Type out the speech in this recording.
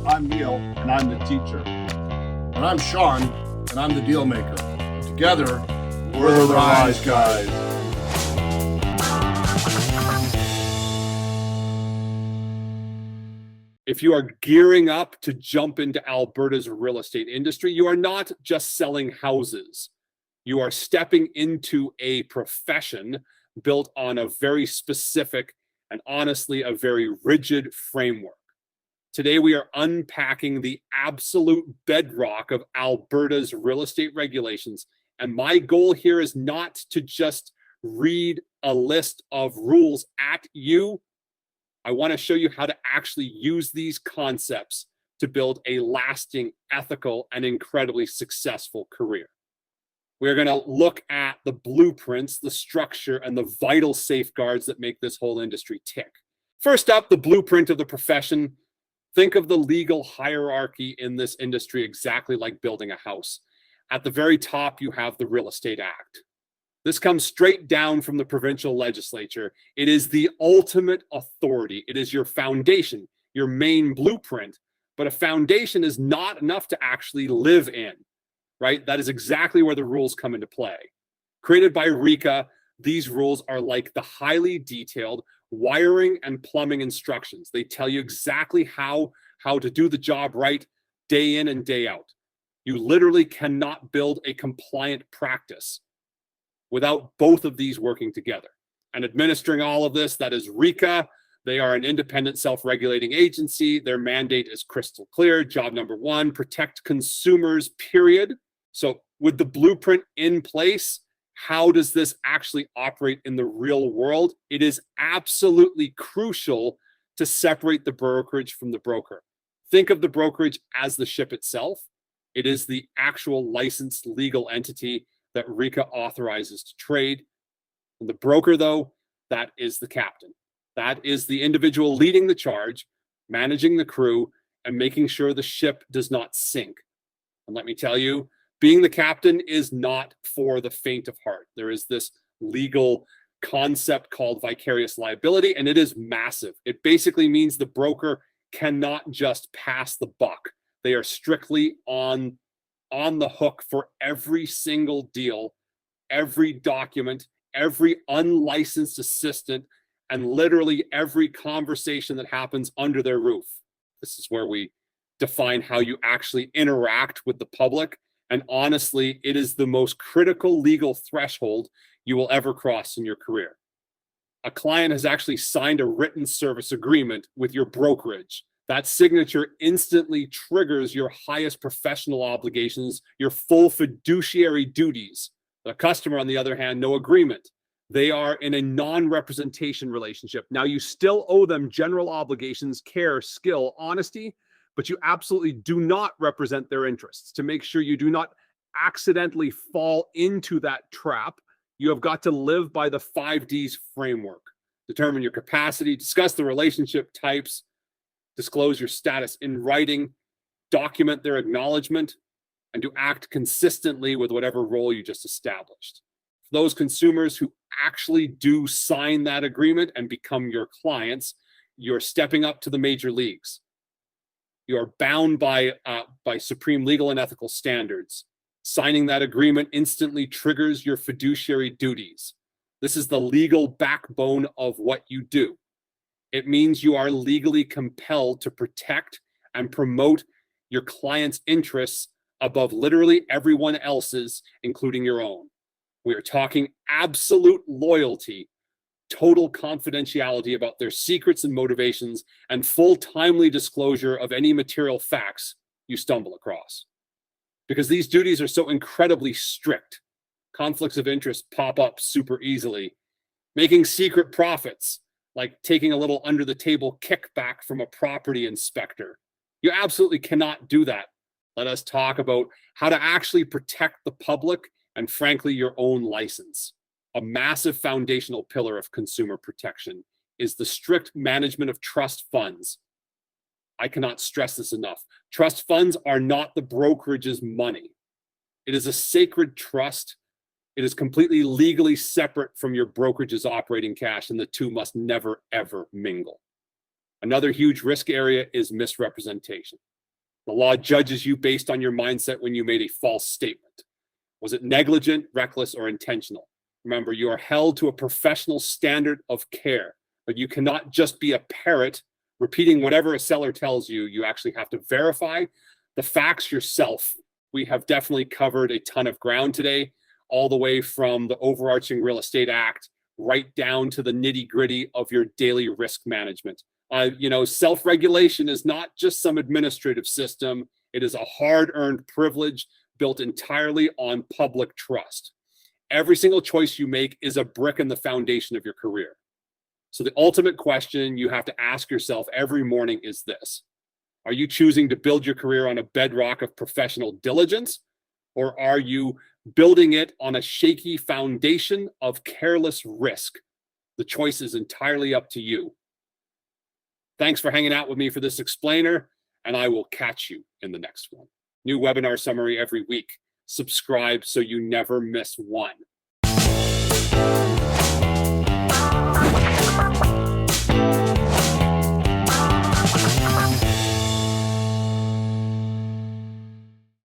I'm Neil, and I'm the teacher. And I'm Sean, and I'm the deal maker. Together, We're the Rise Guys. If you are gearing up to jump into Alberta's real estate industry, you are not just selling houses. You are stepping into a profession built on a very specific and honestly a very rigid framework. Today, we are unpacking the absolute bedrock of Alberta's real estate regulations. And my goal here is not to just read a list of rules at you. I want to show you how to actually use these concepts to build a lasting, ethical, and incredibly successful career. We're going to look at the blueprints, the structure, and the vital safeguards that make this whole industry tick. First up, the blueprint of the profession. Think of the legal hierarchy in this industry exactly like building a house. At the very top, you have the Real Estate Act. This comes straight down from the provincial legislature. It is the ultimate authority. It is your foundation, your main blueprint. But a foundation is not enough to actually live in, right? That is exactly where the rules come into play. Created by RECA, these rules are like the highly detailed wiring and plumbing instructions. They tell you exactly how to do the job right day in and day out. You literally cannot build a compliant practice without both of these working together. And administering all of this, that is RECA. They are an independent self-regulating agency. Their mandate is crystal clear. Job number one, protect consumers, period. So with the blueprint in place, how does this actually operate in the real world? It is absolutely crucial to separate the brokerage from the broker. Think of the brokerage as the ship itself. It is the actual licensed legal entity that RECA authorizes to trade. And the broker, though, that is the captain. That is the individual leading the charge, managing the crew, and making sure the ship does not sink. And let me tell you, being the captain is not for the faint of heart. There is this legal concept called vicarious liability, and it is massive. It basically means the broker cannot just pass the buck. They are strictly on the hook for every single deal, every document, every unlicensed assistant, and literally every conversation that happens under their roof. This is where we define how you actually interact with the public. And honestly, it is the most critical legal threshold you will ever cross in your career. A client has actually signed a written service agreement with your brokerage. That signature instantly triggers your highest professional obligations, your full fiduciary duties. The customer, on the other hand, no agreement. They are in a non-representation relationship. Now, you still owe them general obligations, care, skill, honesty, but you absolutely do not represent their interests. To make sure you do not accidentally fall into that trap, you have got to live by the 5Ds framework. Determine your capacity, discuss the relationship types, disclose your status in writing, document their acknowledgement, and to act consistently with whatever role you just established. For those consumers who actually do sign that agreement and become your clients, you're stepping up to the major leagues. You are bound by supreme legal and ethical standards. Signing that agreement instantly triggers your fiduciary duties. This is the legal backbone of what you do. It means you are legally compelled to protect and promote your client's interests above literally everyone else's, including your own. We are talking absolute loyalty, total confidentiality about their secrets and motivations, and full timely disclosure of any material facts you stumble across. Because these duties are so incredibly strict, conflicts of interest pop up super easily. Making secret profits, like taking a little under the table kickback from a property inspector. You absolutely cannot do that. Let us talk about how to actually protect the public and, frankly, your own license. A massive foundational pillar of consumer protection is the strict management of trust funds. I cannot stress this enough. Trust funds are not the brokerage's money. It is a sacred trust. It is completely legally separate from your brokerage's operating cash, and the two must never, ever mingle. Another huge risk area is misrepresentation. The law judges you based on your mindset when you made a false statement. Was it negligent, reckless, or intentional? Remember, you are held to a professional standard of care, but you cannot just be a parrot repeating whatever a seller tells you. You actually have to verify the facts yourself. We have definitely covered a ton of ground today, all the way from the overarching Real Estate Act right down to the nitty-gritty of your daily risk management. Self-regulation is not just some administrative system. It is a hard-earned privilege built entirely on public trust. Every single choice you make is a brick in the foundation of your career. So the ultimate question you have to ask yourself every morning is this: are you choosing to build your career on a bedrock of professional diligence, or are you building it on a shaky foundation of careless risk? The choice is entirely up to you. Thanks for hanging out with me for this explainer, and I will catch you in the next one. New webinar summary every week. Subscribe so you never miss one.